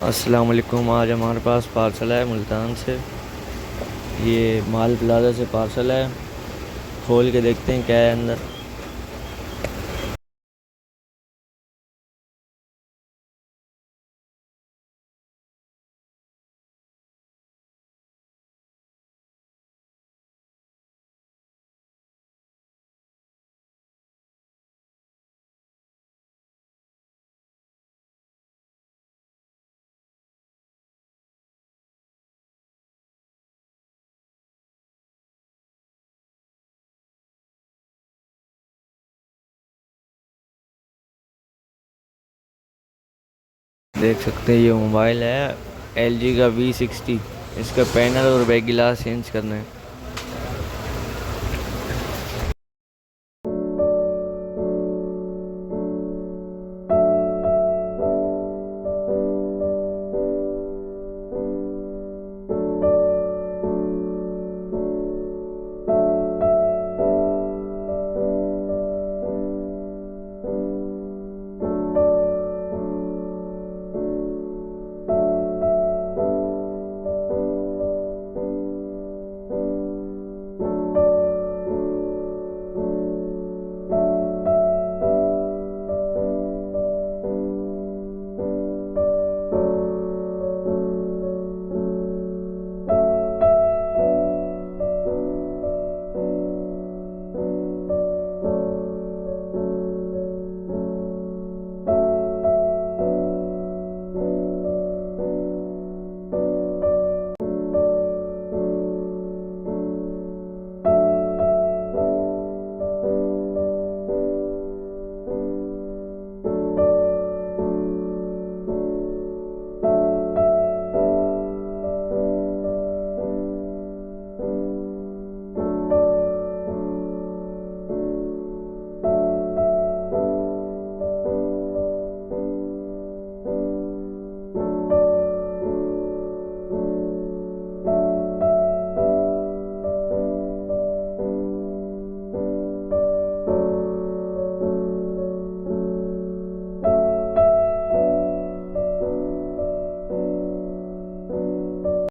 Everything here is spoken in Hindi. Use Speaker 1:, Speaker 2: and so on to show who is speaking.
Speaker 1: अस्सलाम वालेकुम। आज हमारे पास पार्सल है मुल्तान से। ये माल प्लाजा से पार्सल है। खोल के देखते हैं क्या है अंदर। देख सकते हैं ये मोबाइल है LG का V60। इसका पैनल और बैक गिलास चेंज करना है।